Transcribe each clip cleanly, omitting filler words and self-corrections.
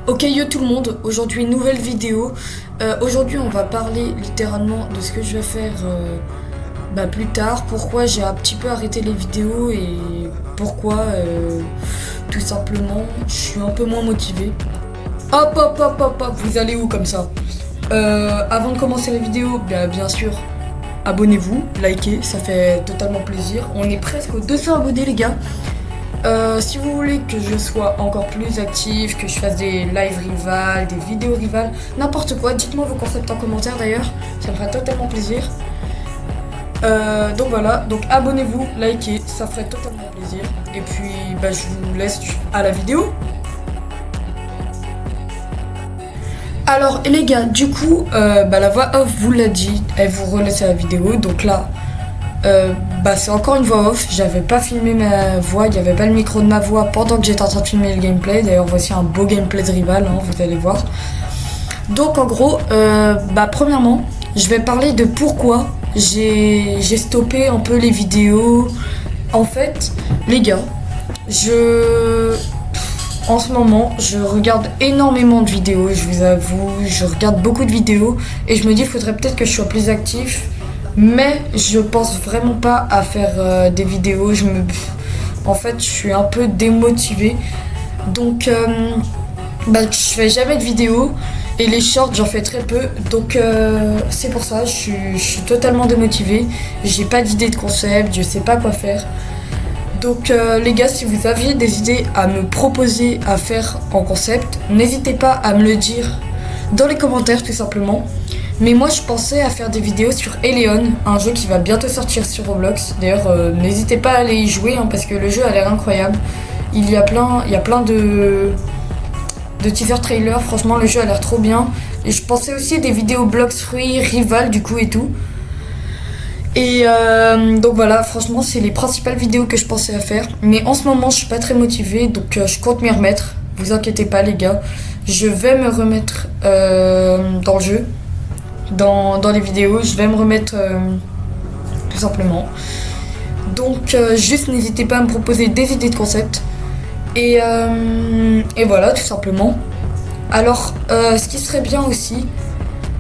Ok yo tout le monde, aujourd'hui nouvelle vidéo. Aujourd'hui on va parler littéralement de ce que je vais faire plus tard, pourquoi j'ai un petit peu arrêté les vidéos et pourquoi tout simplement je suis un peu moins motivé. Hop hop hop hop hop, vous allez où comme ça? Avant de commencer la vidéo, bien sûr, abonnez-vous, likez, ça fait totalement plaisir. On est presque aux 200 abonnés les gars. Si vous voulez que je sois encore plus actif, que je fasse des live rivales, des vidéos rivales, n'importe quoi, dites-moi vos concepts en commentaire d'ailleurs, ça me ferait totalement plaisir. Donc voilà, donc abonnez-vous, likez, ça ferait totalement plaisir. Et puis je vous laisse à la vidéo. Alors les gars, du coup, la voix off vous l'a dit, elle vous relaisse à la vidéo, donc là... c'est encore une voix off, j'avais pas filmé ma voix, il n'y avait pas le micro de ma voix pendant que j'étais en train de filmer le gameplay. D'ailleurs voici un beau gameplay de rival, vous allez voir. Donc en gros, premièrement, je vais parler de pourquoi j'ai stoppé un peu les vidéos. En fait, les gars, en ce moment, je regarde énormément de vidéos, je vous avoue, je regarde beaucoup de vidéos et je me dis il faudrait peut-être que je sois plus actif. Mais je pense vraiment pas à faire des vidéos. En fait, je suis un peu démotivée. Donc, je fais jamais de vidéos. Et les shorts, j'en fais très peu. Donc, c'est pour ça, je suis totalement démotivée. J'ai pas d'idée de concept, je sais pas quoi faire. Donc, les gars, si vous aviez des idées à me proposer à faire en concept, n'hésitez pas à me le dire dans les commentaires, tout simplement. Mais moi je pensais à faire des vidéos sur Eleon, un jeu qui va bientôt sortir sur Roblox. D'ailleurs n'hésitez pas à aller y jouer parce que le jeu a l'air incroyable. Il y a plein de teaser trailers, franchement le jeu a l'air trop bien. Et je pensais aussi à des vidéos Blox-Fruits, Rival du coup et tout. Et donc voilà, franchement c'est les principales vidéos que je pensais à faire. Mais en ce moment je suis pas très motivée, donc je compte m'y remettre. Vous inquiétez pas les gars, je vais me remettre dans le jeu. Dans les vidéos, je vais me remettre tout simplement. Donc juste n'hésitez pas à me proposer des idées de concept. Et voilà, tout simplement. Alors, ce qui serait bien aussi,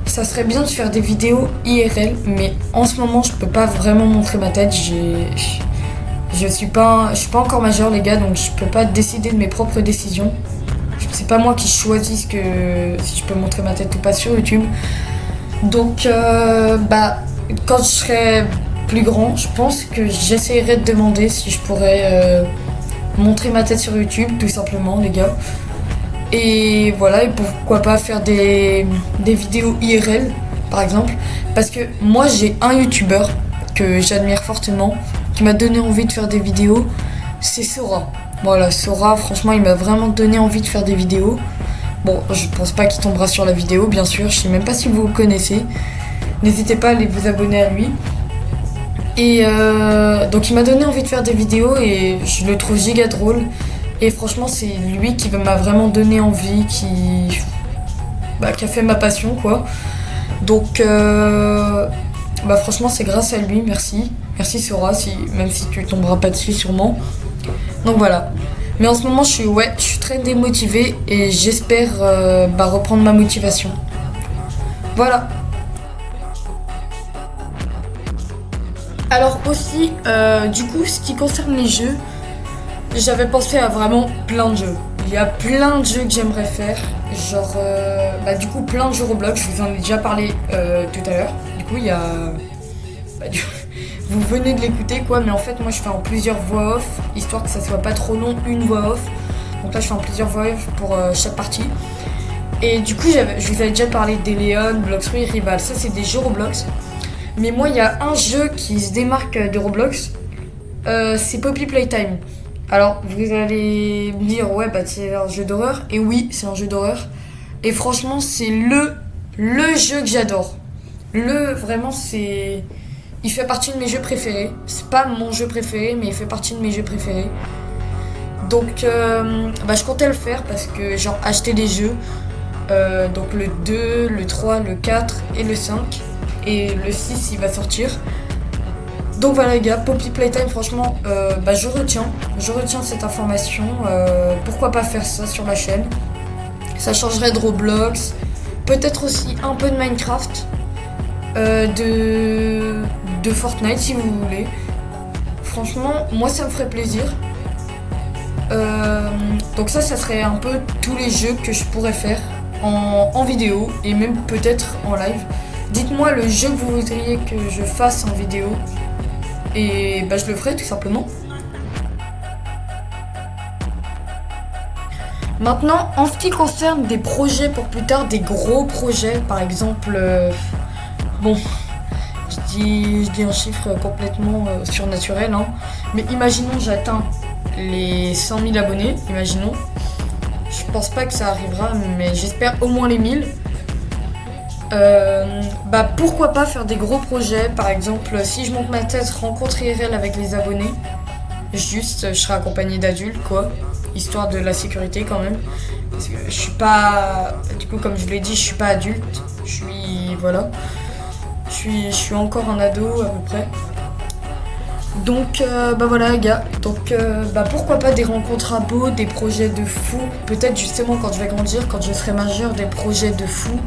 ça serait bien de faire des vidéos IRL, mais en ce moment, je peux pas vraiment montrer ma tête. Je suis pas encore majeur, les gars, donc je peux pas décider de mes propres décisions. C'est pas moi qui choisis si je peux montrer ma tête ou pas sur YouTube. Donc, quand je serai plus grand, je pense que j'essaierai de demander si je pourrais montrer ma tête sur YouTube, tout simplement, les gars. Et voilà, et pourquoi pas faire des vidéos IRL, par exemple. Parce que moi, j'ai un YouTuber que j'admire fortement, qui m'a donné envie de faire des vidéos, c'est Sora. Voilà, Sora, franchement, il m'a vraiment donné envie de faire des vidéos. Bon, je pense pas qu'il tombera sur la vidéo, bien sûr, je sais même pas si vous le connaissez. N'hésitez pas à aller vous abonner à lui. Et donc il m'a donné envie de faire des vidéos et je le trouve giga drôle. Et franchement, c'est lui qui m'a vraiment donné envie, qui a fait ma passion, quoi. Donc, franchement, c'est grâce à lui, merci. Merci Sora, même si tu tomberas pas dessus sûrement. Donc voilà. Mais en ce moment, je suis très démotivée et j'espère reprendre ma motivation. Voilà. Alors aussi, du coup, ce qui concerne les jeux, j'avais pensé à vraiment plein de jeux. Il y a plein de jeux que j'aimerais faire, genre, du coup, plein de jeux Roblox. Je vous en ai déjà parlé tout à l'heure. Du coup, il y a... Vous venez de l'écouter quoi, mais en fait moi je fais en plusieurs voix off, histoire que ça soit pas trop long, une voix off. Donc là je fais en plusieurs voix off pour chaque partie. Et du coup je vous avais déjà parlé d'Eleon, Blox-Fruits, Rival, ça c'est des jeux Roblox. Mais moi il y a un jeu qui se démarque de Roblox, c'est Poppy Playtime. Alors vous allez me dire c'est un jeu d'horreur, et oui c'est un jeu d'horreur. Et franchement c'est le jeu que j'adore. Vraiment c'est... Il fait partie de mes jeux préférés. C'est pas mon jeu préféré, mais il fait partie de mes jeux préférés. Donc, je comptais le faire parce que, acheter des jeux. Donc, le 2, le 3, le 4 et le 5. Et le 6, il va sortir. Donc, voilà, les gars, Poppy Playtime, franchement, je retiens cette information. Pourquoi pas faire ça sur ma chaîne? Ça changerait de Roblox, peut-être aussi un peu de Minecraft, de Fortnite si vous voulez. Franchement, moi ça me ferait plaisir. Donc ça serait un peu tous les jeux que je pourrais faire en vidéo et même peut-être en live. Dites-moi le jeu que vous voudriez que je fasse en vidéo et bah je le ferai tout simplement. Maintenant, en ce qui concerne des projets pour plus tard, des gros projets, par exemple, bon, je dis un chiffre complètement surnaturel, hein, mais imaginons j'atteins les 100 000 abonnés, imaginons. Je pense pas que ça arrivera, mais j'espère au moins les 1000. Bah pourquoi pas faire des gros projets, par exemple, si je monte ma tête, rencontrer IRL avec les abonnés, juste je serai accompagné d'adultes quoi. Histoire de la sécurité quand même. Parce que je suis pas. Du coup, comme je vous l'ai dit, je suis pas adulte. Je suis. Voilà. Je suis encore un ado à peu près. Donc, bah voilà, les gars. Donc, bah pourquoi pas des rencontres à beau, des projets de fou. Peut-être justement quand je vais grandir, quand je serai majeur, des projets de fou.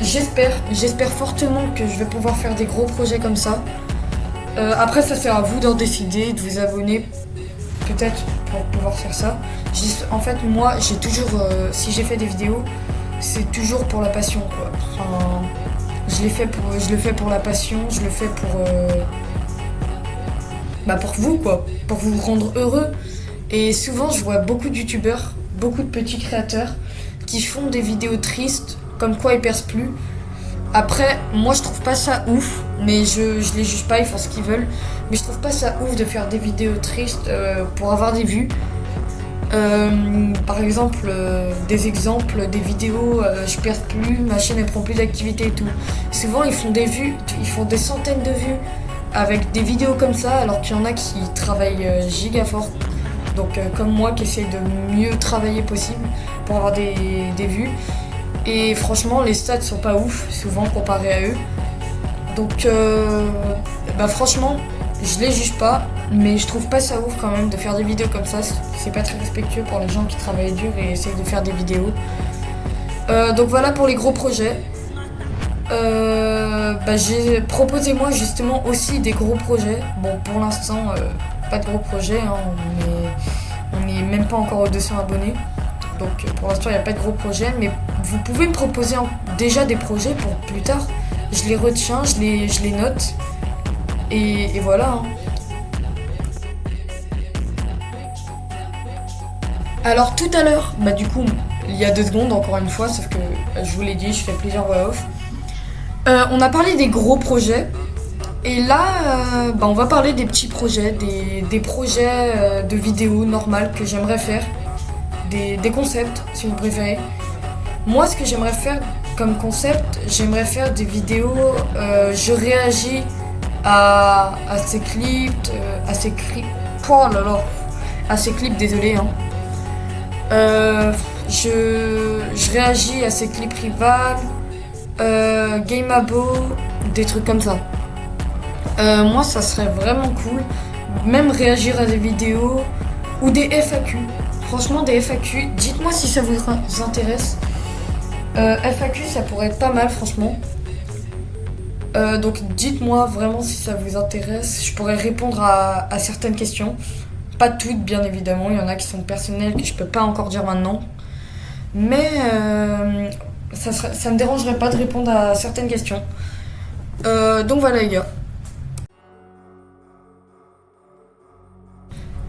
J'espère fortement que je vais pouvoir faire des gros projets comme ça. Après, ça c'est à vous d'en décider, de vous abonner. Peut-être pour pouvoir faire ça. En fait, moi, j'ai toujours, si j'ai fait des vidéos, c'est toujours pour la passion, quoi. Enfin, je le fais pour la passion, je le fais pour vous, quoi, pour vous rendre heureux. Et souvent, je vois beaucoup de youtubeurs, beaucoup de petits créateurs qui font des vidéos tristes, comme quoi ils percent plus. Après, moi je trouve pas ça ouf, mais je les juge pas, ils font ce qu'ils veulent. Mais je trouve pas ça ouf de faire des vidéos tristes pour avoir des vues. Par exemple, des exemples, des vidéos, je perds plus, ma chaîne elle prend plus d'activité et tout. Souvent ils font des vues, ils font des centaines de vues avec des vidéos comme ça, alors qu'il y en a qui travaillent giga fort. Donc comme moi qui essaye de mieux travailler possible pour avoir des vues. Et franchement, les stats sont pas ouf, souvent comparé à eux. Donc, bah franchement, je les juge pas, mais je trouve pas ça ouf quand même de faire des vidéos comme ça. C'est pas très respectueux pour les gens qui travaillent dur et essayent de faire des vidéos. Donc voilà pour les gros projets. Proposez-moi justement aussi des gros projets. Bon, pour l'instant, pas de gros projets, hein, on est même pas encore aux 200 abonnés. Donc pour l'instant il n'y a pas de gros projets, mais vous pouvez me proposer déjà des projets pour plus tard. Je les retiens, je les note. Et voilà. Hein. Alors tout à l'heure, bah du coup, il y a 2 secondes encore une fois, sauf que je vous l'ai dit, je fais plusieurs voix off. On a parlé des gros projets. Et là, on va parler des petits projets, des projets de vidéos normales que j'aimerais faire. Des concepts, si vous préférez. Moi, ce que j'aimerais faire comme concept, j'aimerais faire des vidéos, je réagis à ces clips, à ces clips, désolé, hein. Je réagis à ces clips rivales, Gameabo, des trucs comme ça. Moi, ça serait vraiment cool, même réagir à des vidéos ou des FAQ. Franchement, des FAQ, dites-moi si ça vous intéresse. FAQ, ça pourrait être pas mal, franchement. Donc, dites-moi vraiment si ça vous intéresse. Je pourrais répondre à certaines questions. Pas toutes, bien évidemment. Il y en a qui sont personnelles que je peux pas encore dire maintenant. Mais ça me dérangerait pas de répondre à certaines questions. Donc voilà, les gars.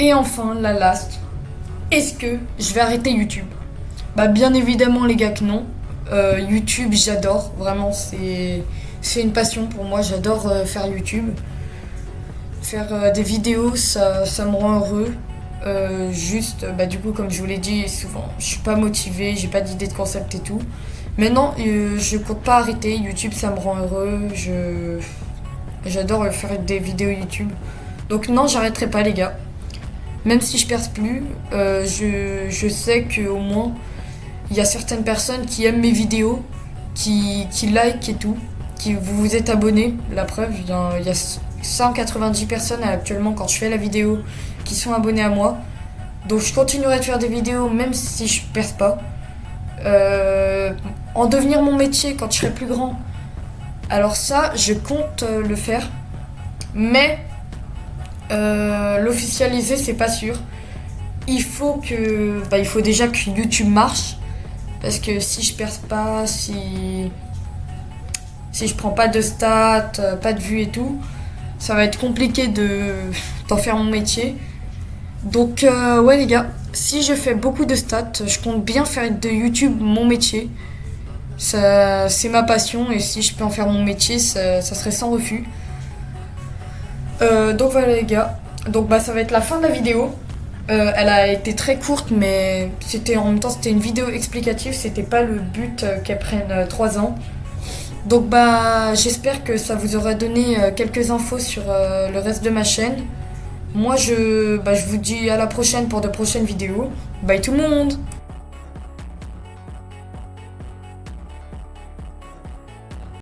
Et enfin, la last. Est-ce que je vais arrêter YouTube? Bah bien évidemment les gars que non. YouTube j'adore, vraiment c'est une passion pour moi, j'adore faire YouTube. Faire des vidéos ça me rend heureux. Juste du coup comme je vous l'ai dit souvent, je suis pas motivée, j'ai pas d'idée de concept et tout. Mais non, je compte pas arrêter, YouTube ça me rend heureux, j'adore faire des vidéos YouTube. Donc non j'arrêterai pas les gars. Même si je perce plus, je sais qu'au moins il y a certaines personnes qui aiment mes vidéos, qui like et tout, qui vous êtes abonnés. La preuve, il y a 190 personnes actuellement quand je fais la vidéo qui sont abonnées à moi. Donc je continuerai de faire des vidéos même si je perce pas. en devenir mon métier quand je serai plus grand. Alors ça, je compte le faire. Mais l'officialiser, c'est pas sûr. Il faut déjà que YouTube marche. Parce que si je perce pas, si je prends pas de stats, pas de vues et tout, ça va être compliqué d'en faire mon métier. Donc ouais les gars, si je fais beaucoup de stats, je compte bien faire de YouTube mon métier. Ça, c'est ma passion et si je peux en faire mon métier, ça serait sans refus. Donc voilà les gars, donc ça va être la fin de la vidéo. Elle a été très courte mais en même temps c'était une vidéo explicative, c'était pas le but qu'elle prenne 3 ans. Donc j'espère que ça vous aura donné quelques infos sur le reste de ma chaîne. Moi je vous dis à la prochaine pour de prochaines vidéos. Bye tout le monde!